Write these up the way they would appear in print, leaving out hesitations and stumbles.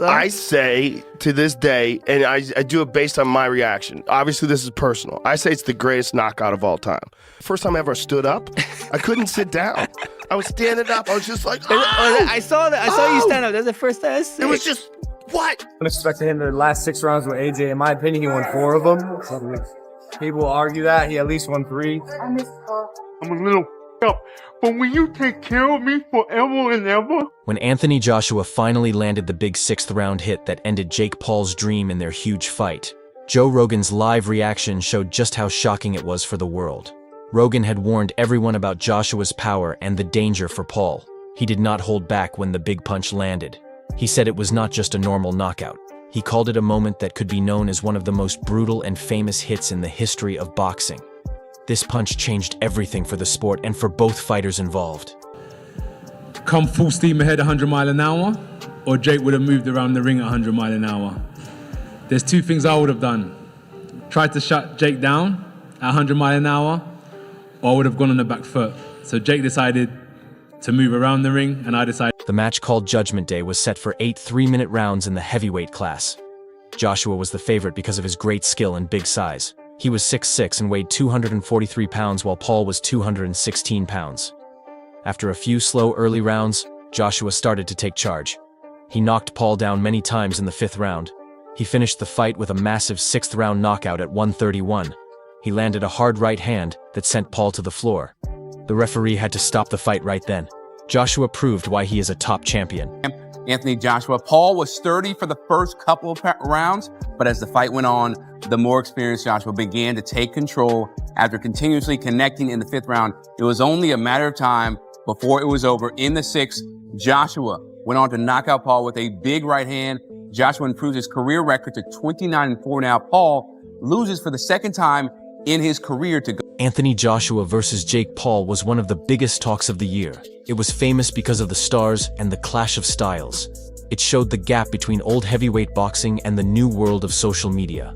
I say to this day, and I do it based on my reaction. Obviously, this is personal. I say it's the greatest knockout of all time. First time I ever stood up, I couldn't sit down. I was standing up. I was just like, oh! I saw that. I saw you stand up. That's the first time I see it. Was just, what? I'm expecting him the last 6 rounds with AJ. In my opinion, he won 4 of them. People will argue that. He at least won 3. I'm a little up, but will you take care of me forever and ever? When Anthony Joshua finally landed the big 6th round hit that ended Jake Paul's dream in their huge fight, Joe Rogan's live reaction showed just how shocking it was for the world. Rogan had warned everyone about Joshua's power and the danger for Paul. He did not hold back when the big punch landed. He said it was not just a normal knockout. He called it a moment that could be known as one of the most brutal and famous hits in the history of boxing. This punch changed everything for the sport and for both fighters involved. Come full steam ahead 100 miles an hour, or Jake would have moved around the ring at 100 miles an hour. There's 2 things I would have done. Tried to shut Jake down at 100 miles an hour, or I would have gone on the back foot. So Jake decided to move around the ring, and I decided... The match called Judgment Day was set for 8 3-minute rounds in the heavyweight class. Joshua was the favorite because of his great skill and big size. He was 6'6" and weighed 243 pounds while Paul was 216 pounds. After a few slow early rounds, Joshua started to take charge. He knocked Paul down many times in the 5th round. He finished the fight with a massive 6th round knockout at 131. He landed a hard right hand that sent Paul to the floor. The referee had to stop the fight right then. Joshua proved why he is a top champion. Anthony Joshua. Paul was sturdy for the first couple of rounds, but as the fight went on, the more experienced Joshua began to take control. After continuously connecting in the 5th round, it was only a matter of time before it was over. In the 6th, Joshua went on to knock out Paul with a big right hand. Joshua improved his career record to 29-4 now. Paul loses for the 2nd time in his career to go. Anthony Joshua versus Jake Paul was one of the biggest talks of the year. It was famous because of the stars and the clash of styles. It showed the gap between old heavyweight boxing and the new world of social media.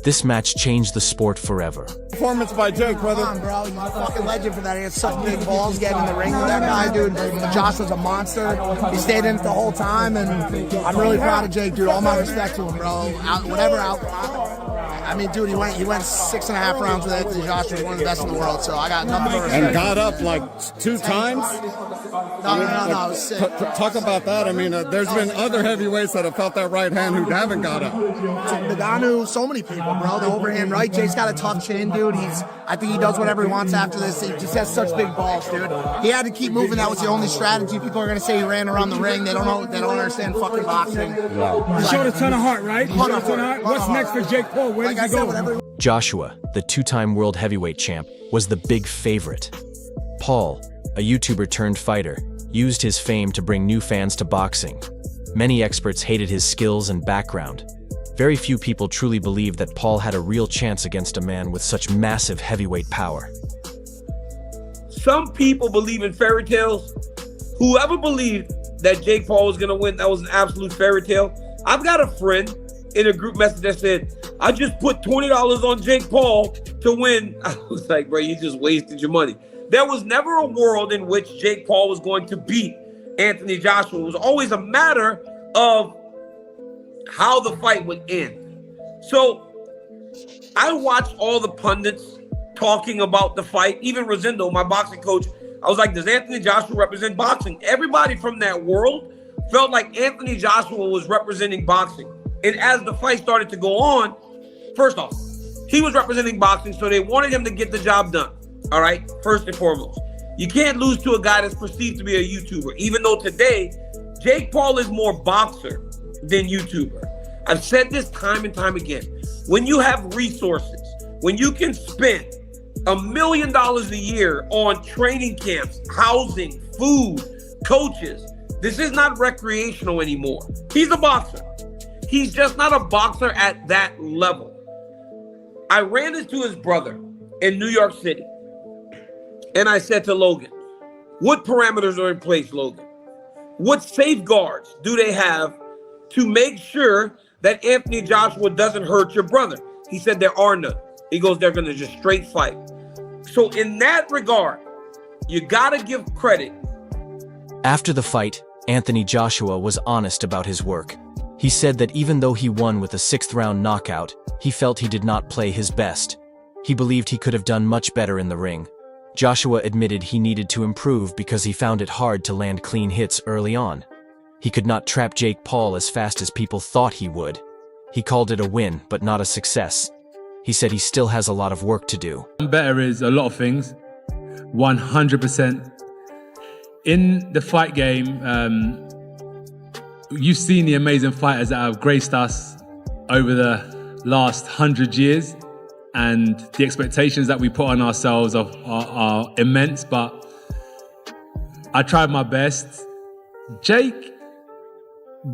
This match changed the sport forever. Performance by Jake, brother. Come on, bro. You're a fucking legend for that. He had such big balls getting in the ring with that guy, dude. Josh was a monster. He stayed in it the whole time, and I'm really proud of Jake, dude. All my respect to him, bro. I mean, dude, he went 6.5 rounds with Anthony Joshua, one of the best in the world. So I got nothing but respect. And got up like 2 times. No, it was sick. Talk about that. I mean, there's been other heavyweights that have felt that right hand who haven't got up. Nagano, so many people, bro. The overhand right. Jake's got a tough chin, dude. I think he does whatever he wants after this. He just has such big balls, dude. He had to keep moving. That was the only strategy. People are gonna say he ran around the ring. They don't know. They don't understand fucking boxing. Yeah. He showed a ton of heart, right? He showed a ton of heart. What's next for Jake Paul? Where does he go? Joshua, the 2-time world heavyweight champ, was the big favorite. Paul, a YouTuber turned fighter, used his fame to bring new fans to boxing. Many experts hated his skills and background. Very few people truly believed that Paul had a real chance against a man with such massive heavyweight power. Some people believe in fairy tales. Whoever believed that Jake Paul was gonna win, that was an absolute fairy tale. I've got a friend in a group message that said, I just put $20 on Jake Paul to win. I was like, bro, you just wasted your money. There was never a world in which Jake Paul was going to beat Anthony Joshua. It was always a matter of how the fight would end. So I watched all the pundits talking about the fight. Even Rosendo, my boxing coach, I was like, does Anthony Joshua represent boxing? Everybody from that world felt like Anthony Joshua was representing boxing. And as the fight started to go on, first off, he was representing boxing, so they wanted him to get the job done. All right, first and foremost. You can't lose to a guy that's perceived to be a YouTuber, even though today, Jake Paul is more boxer than YouTuber. I've said this time and time again. When you have resources, when you can spend $1 million a year on training camps, housing, food, coaches, this is not recreational anymore. He's a boxer. He's just not a boxer at that level. I ran into his brother in New York City, and I said to Logan, what parameters are in place, Logan? What safeguards do they have to make sure that Anthony Joshua doesn't hurt your brother? He said there are none. He goes, they're going to just straight fight. So in that regard, you got to give credit. After the fight, Anthony Joshua was honest about his work. He said that even though he won with a 6th-round knockout, he felt he did not play his best. He believed he could have done much better in the ring. Joshua admitted he needed to improve because he found it hard to land clean hits early on. He could not trap Jake Paul as fast as people thought he would. He called it a win, but not a success. He said he still has a lot of work to do. Better is a lot of things, 100%. In the fight game, you've seen the amazing fighters that have graced us over the last 100 years, and the expectations that we put on ourselves are immense, but I tried my best. Jake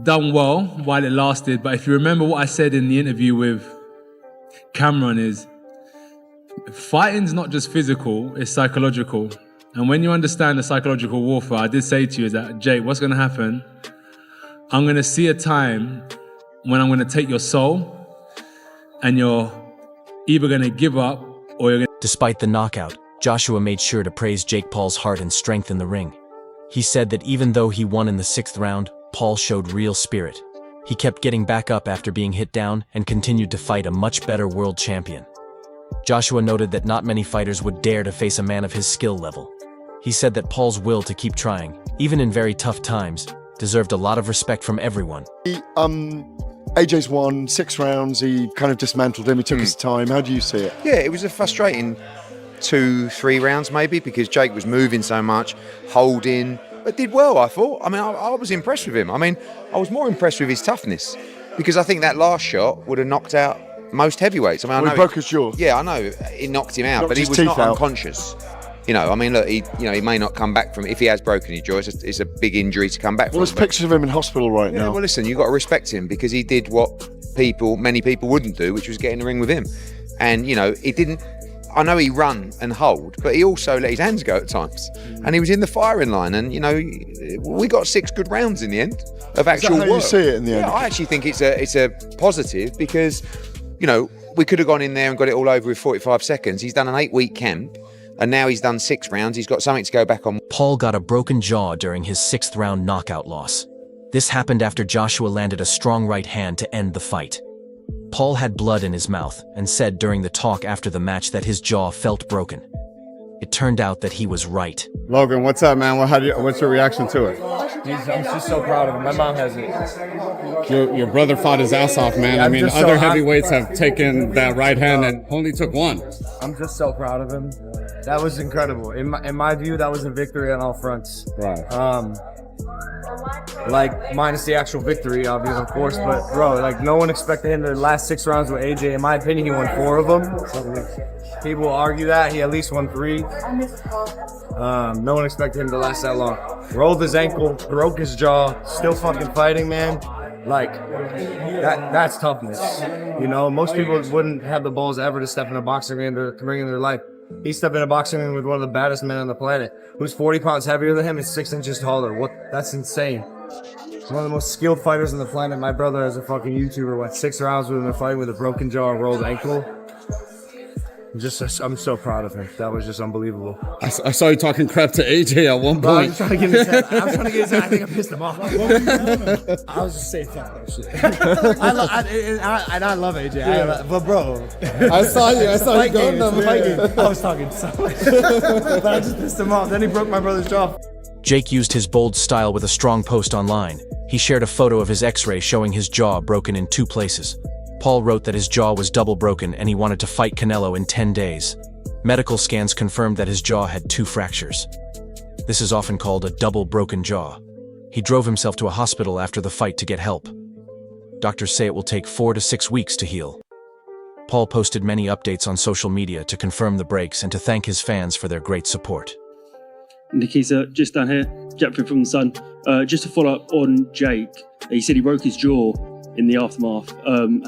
done well while it lasted, but if you remember what I said in the interview with Cameron is, fighting's not just physical, it's psychological. And when you understand the psychological warfare, I did say to you is that, Jake, what's gonna happen? I'm gonna see a time when I'm gonna take your soul and you're either gonna give up or you're gonna... Despite the knockout, Joshua made sure to praise Jake Paul's heart and strength in the ring. He said that even though he won in the 6th round, Paul showed real spirit. He kept getting back up after being hit down and continued to fight a much better world champion. Joshua noted that not many fighters would dare to face a man of his skill level. He said that Paul's will to keep trying, even in very tough times, deserved a lot of respect from everyone. AJ's won 6 rounds, he kind of dismantled him, he took his time. How do you see it? Yeah, it was a frustrating 2-3 rounds maybe, because Jake was moving so much, holding, but did well, I thought. I mean, I was impressed with him. I mean, I was more impressed with his toughness, because I think that last shot would have knocked out most heavyweights. I mean, I know he broke his jaw. Yeah, I know, it knocked him out, but he was not unconscious. You know, I mean, look, he may not come back from, if he has broken his jaw, it's a big injury to come back from. Well, there's pictures of him in hospital right now. Well, listen, you've got to respect him, because he did what many people wouldn't do, which was get in the ring with him. And, you know, he didn't, I know he run and hold, but he also let his hands go at times. And he was in the firing line, and, you know, we got 6 good rounds in the end of actual work. Is that how you see it in the end? Yeah, I actually think it's a positive, because, you know, we could have gone in there and got it all over with 45 seconds. He's done an 8-week camp, and now he's done 6 rounds. He's got something to go back on. Paul got a broken jaw during his 6th round knockout loss. This happened after Joshua landed a strong right hand to end the fight. Paul had blood in his mouth and said during the talk after the match that his jaw felt broken. It turned out that he was right. Logan, what's up, man? What's your reaction to it? I'm just so proud of him. My mom has it. Your brother fought his ass off, man. Yeah, I mean, other heavyweights have taken that right hand and only took 1. I'm just so proud of him. That was incredible. In my view, that was a victory on all fronts. Right. Like, minus the actual victory, obviously, of course, but bro, like, no one expected him to last 6 rounds with AJ. In my opinion, he won 4 of them. People will argue that he at least won 3. No one expected him to last that long. Rolled his ankle, broke his jaw, still fucking fighting, man. Like, that's toughness. You know, most people wouldn't have the balls ever to step in a boxing ring to bring in their life. He stepped in a boxing ring with one of the baddest men on the planet, who's 40 pounds heavier than him and 6 inches taller. That's insane. He's one of the most skilled fighters on the planet. My brother, as a fucking YouTuber, went 6 rounds with him in a fight with a broken jaw and rolled ankle. I'm so proud of him. That was just unbelievable. I saw you talking crap to AJ at one Bro, I point. was trying to get his head. I think I pissed him off. I was just saying fuck that shit. I love AJ. Yeah. But bro, I saw you going down the fight game. I was talking so much. But I just pissed him off. Then he broke my brother's jaw. Jake used his bold style with a strong post online. He shared a photo of his x-ray showing his jaw broken in 2 places. Paul wrote that his jaw was double broken and he wanted to fight Canelo in 10 days. Medical scans confirmed that his jaw had 2 fractures. This is often called a double broken jaw. He drove himself to a hospital after the fight to get help. Doctors say it will take 4 to 6 weeks to heal. Paul posted many updates on social media to confirm the breaks and to thank his fans for their great support. Nikisa, just down here, Japford from the Sun. Just to follow up on Jake, he said he broke his jaw in the aftermath.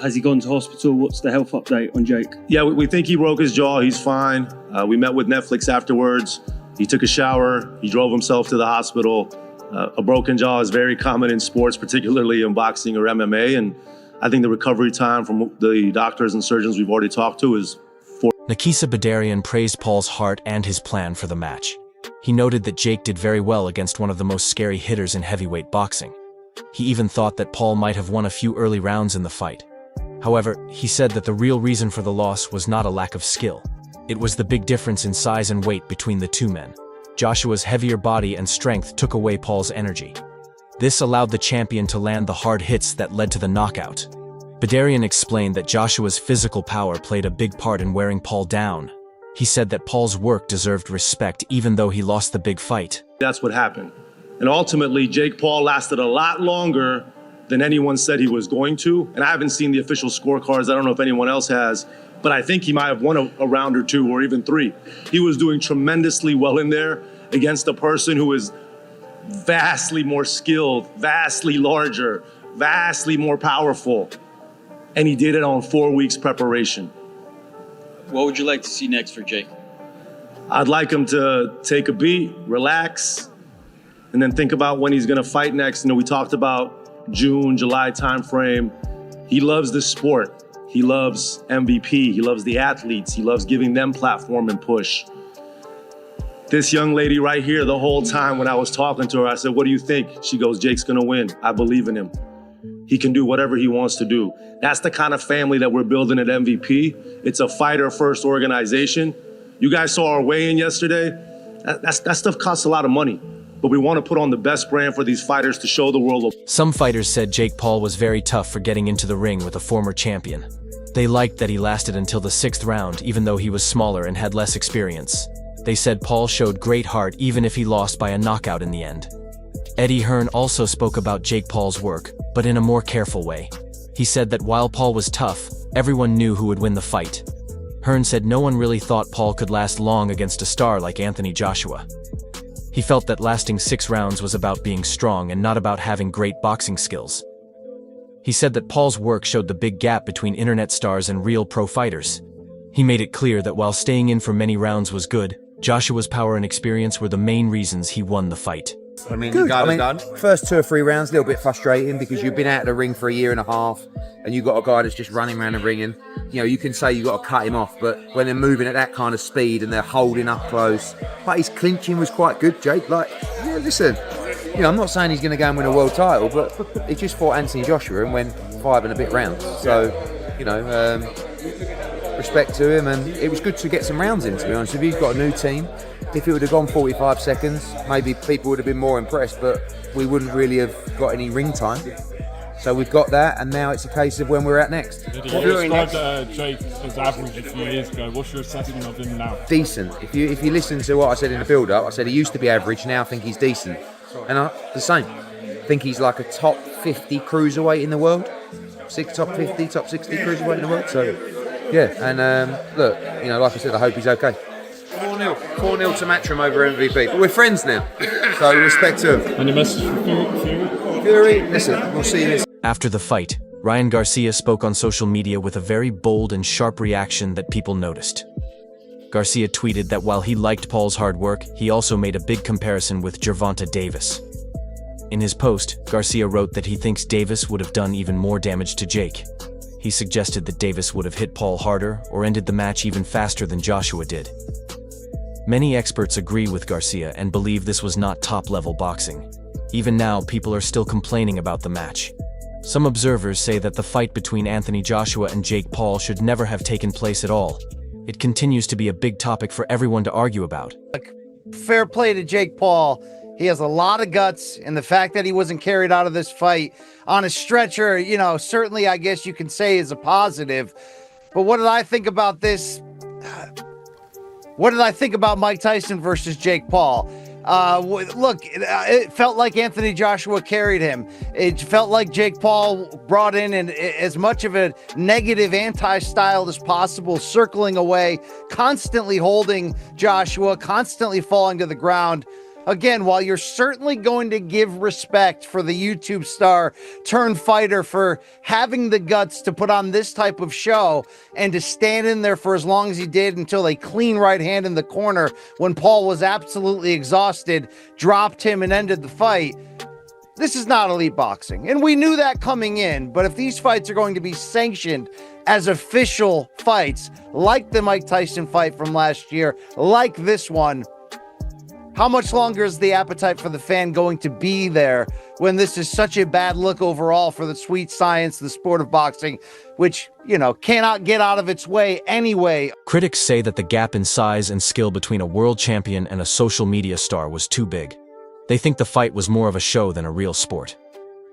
Has he gone to hospital? What's the health update on Jake? Yeah, we think he broke his jaw. He's fine. We met with Netflix afterwards. He took a shower. He drove himself to the hospital. A broken jaw is very common in sports, particularly in boxing or MMA. And I think the recovery time from the doctors and surgeons we've already talked to is 4. Nikisa Badarian praised Paul's heart and his plan for the match. He noted that Jake did very well against one of the most scary hitters in heavyweight boxing. He even thought that Paul might have won a few early rounds in the fight. However, he said that the real reason for the loss was not a lack of skill. It was the big difference in size and weight between the two men. Joshua's heavier body and strength took away Paul's energy. This allowed the champion to land the hard hits that led to the knockout. Badarian explained that Joshua's physical power played a big part in wearing Paul down. He said that Paul's work deserved respect even though he lost the big fight. That's what happened. And ultimately, Jake Paul lasted a lot longer than anyone said he was going to. And I haven't seen the official scorecards. I don't know if anyone else has, but I think he might have won a round or two or even three. He was doing tremendously well in there against a person who is vastly more skilled, vastly larger, vastly more powerful. And he did it on 4 weeks preparation. What would you like to see next for Jake? I'd like him to take a beat, relax, and then think about when he's gonna fight next. You know, we talked about June, July timeframe. He loves this sport. He loves MVP. He loves the athletes. He loves giving them platform and push. This young lady right here, the whole time when I was talking to her, I said, what do you think? She goes, Jake's gonna win. I believe in him. He can do whatever he wants to do. That's the kind of family that we're building at MVP. It's a fighter-first organization. You guys saw our weigh-in yesterday. That stuff costs a lot of money, but we want to put on the best brand for these fighters to show the world. Some fighters said Jake Paul was very tough for getting into the ring with a former champion. They liked that he lasted until the 6th round, even though he was smaller and had less experience. They said Paul showed great heart even if he lost by a knockout in the end. Eddie Hearn also spoke about Jake Paul's work, but in a more careful way. He said that while Paul was tough, everyone knew who would win the fight. Hearn said no one really thought Paul could last long against a star like Anthony Joshua. He felt that lasting 6 rounds was about being strong and not about having great boxing skills. He said that Paul's work showed the big gap between internet stars and real pro fighters. He made it clear that while staying in for many rounds was good, Joshua's power and experience were the main reasons he won the fight. I mean, you got it done. First 2 or 3 rounds, a little bit frustrating because you've been out of the ring for a year and a half and you've got a guy that's just running around the ring and, you know, you can say you've got to cut him off, but when they're moving at that kind of speed and they're holding up close, but his clinching was quite good, Jake. Like, yeah, listen, you know, I'm not saying he's going to go and win a world title, but he just fought Anthony Joshua and went 5 and a bit rounds. So, you know, respect to him, and it was good to get some rounds in, to be honest with you. He's got a new team. If it would have gone 45 seconds, maybe people would have been more impressed, but we wouldn't really have got any ring time. So we've got that, and now it's a case of when we're at next. You described Jake as average a few years ago. What's your assessment of him now? Decent. If you listen to what I said in the build-up, I said he used to be average, now I think he's decent. And the same. I think he's like a top 50 cruiserweight in the world. Top 50, top 60 cruiserweight in the world. So, yeah, and look, you know, like I said, I hope he's okay. 4-0. 4-0 to Matchroom over MVP. But we're friends now, so respect to him. Any message for Fury? Fury, listen, we'll see you this. After the fight, Ryan Garcia spoke on social media with a very bold and sharp reaction that people noticed. Garcia tweeted that while he liked Paul's hard work, he also made a big comparison with Gervonta Davis. In his post, Garcia wrote that he thinks Davis would have done even more damage to Jake. He suggested that Davis would have hit Paul harder or ended the match even faster than Joshua did. Many experts agree with Garcia and believe this was not top-level boxing. Even now, people are still complaining about the match. Some observers say that the fight between Anthony Joshua and Jake Paul should never have taken place at all. It continues to be a big topic for everyone to argue about. Fair play to Jake Paul. He has a lot of guts, and the fact that he wasn't carried out of this fight on a stretcher, you know, certainly I guess you can say is a positive. But what did I think about this? What did I think about Mike Tyson versus Jake Paul? Look, it felt like Anthony Joshua carried him. It felt like Jake Paul brought in as much of a negative anti-style as possible, circling away, constantly holding Joshua, constantly falling to the ground. Again, while you're certainly going to give respect for the YouTube star turned fighter for having the guts to put on this type of show and to stand in there for as long as he did until a clean right hand in the corner when Paul was absolutely exhausted, dropped him and ended the fight. This is not elite boxing. And we knew that coming in, but if these fights are going to be sanctioned as official fights, like the Mike Tyson fight from last year, like this one, How much longer is the appetite for the fan going to be there when this is such a bad look overall for the sweet science, the sport of boxing, which, cannot get out of its way anyway? Critics say that the gap in size and skill between a world champion and a social media star was too big. They think the fight was more of a show than a real sport.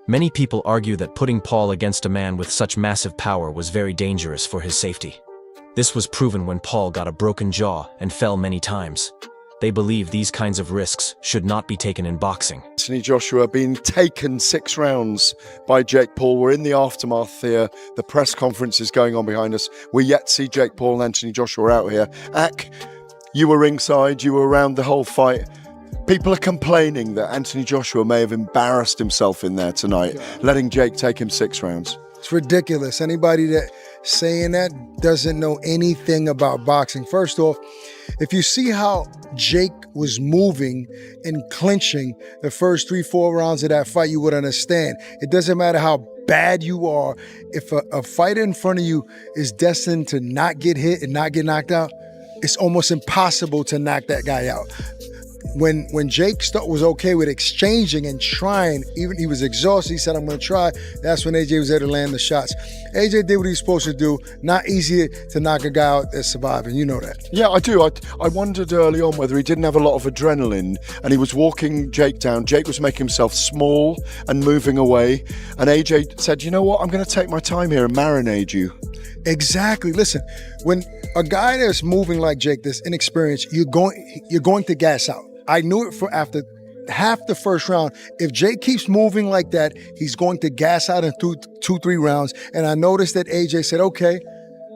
Many people argue that putting Paul against a man with such massive power was very dangerous for his safety. This was proven when Paul got a broken jaw and fell many times. They believe these kinds of risks should not be taken in boxing. Anthony Joshua being taken 6 rounds by Jake Paul. We're in the aftermath here. The press conference is going on behind us. We're yet to see Jake Paul and Anthony Joshua out here. Ak, you were ringside. You were around the whole fight. People are complaining that Anthony Joshua may have embarrassed himself in there tonight, letting Jake take him 6 rounds. It's ridiculous. Anybody that saying that doesn't know anything about boxing. First off, if you see how Jake was moving and clinching the first 3-4 rounds of that fight, you would understand. It doesn't matter how bad you are. If a fighter in front of you is destined to not get hit and not get knocked out, it's almost impossible to knock that guy out. When Jake was okay with exchanging and trying, even he was exhausted, he said, I'm going to try. That's when AJ was there to land the shots. AJ did what he was supposed to do. Not easy to knock a guy out that's surviving. You know that. Yeah, I do. I wondered early on whether he didn't have a lot of adrenaline and he was walking Jake down. Jake was making himself small and moving away. And AJ said, you know what? I'm going to take my time here and marinate you. Exactly. Listen, when a guy that's moving like Jake, that's inexperienced, you're going to gas out. I knew it for after half the first round. If Jake keeps moving like that, he's going to gas out in 2-3 rounds. And I noticed that AJ said, okay,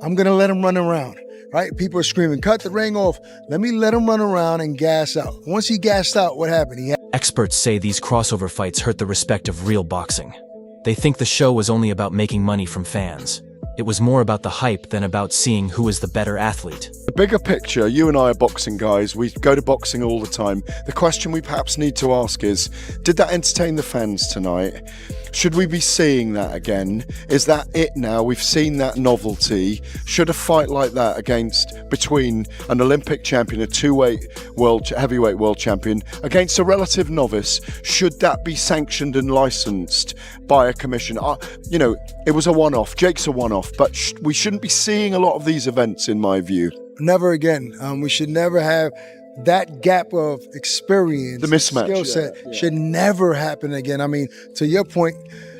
I'm going to let him run around, right? People are screaming, cut the ring off. Let me let him run around and gas out. Once he gassed out, what happened? Experts say these crossover fights hurt the respect of real boxing. They think the show was only about making money from fans. It was more about the hype than about seeing who is the better athlete. The bigger picture, you and I are boxing guys. We go to boxing all the time. The question we perhaps need to ask is, did that entertain the fans tonight? Should we be seeing that again? Is that it now? We've seen that novelty. Should a fight like that between an Olympic champion, a heavyweight world champion, against a relative novice, should that be sanctioned and licensed by a commission? It was a one-off. Jake's a one-off, but we shouldn't be seeing a lot of these events, in my view. Never again. We should never have that gap of experience, the mismatch, skill set should never happen again. I mean, to your point,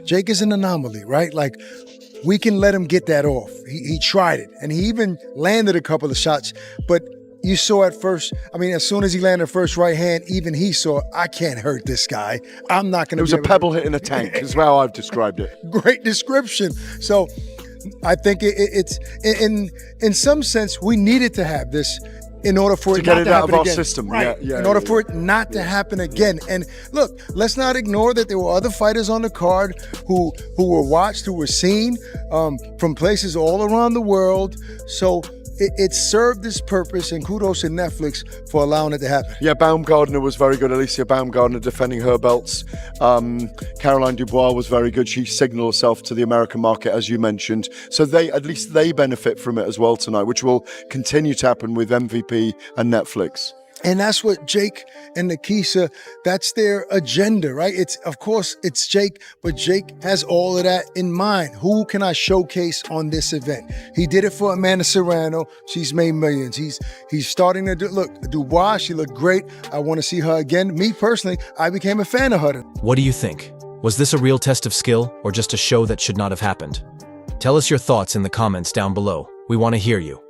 Jake is an anomaly, right? Like, we can let him get that off. He tried it, and he even landed a couple of shots, but you saw at first, as soon as he landed the first right hand, even he saw, I can't hurt this guy. I'm not going to. It was a pebble hitting a tank, is how I've described it. Great description. So I think it's in some sense, we needed to have this in order for it not to happen again. To get it out of our system. Right. In order for it not to happen again. And look, let's not ignore that there were other fighters on the card who were watched, who were seen from places all around the world. So it served its purpose, and kudos to Netflix for allowing it to happen. Yeah, Baumgardner was very good. Alicia Baumgardner defending her belts. Caroline Dubois was very good. She signaled herself to the American market, as you mentioned. So at least they benefit from it as well tonight, which will continue to happen with MVP and Netflix. And that's what Jake and Nikisa, that's their agenda, right? Of course, it's Jake, but Jake has all of that in mind. Who can I showcase on this event? He did it for Amanda Serrano. She's made millions. He's starting to look, Dubois, she looked great. I want to see her again. Me personally, I became a fan of her. What do you think? Was this a real test of skill or just a show that should not have happened? Tell us your thoughts in the comments down below. We want to hear you.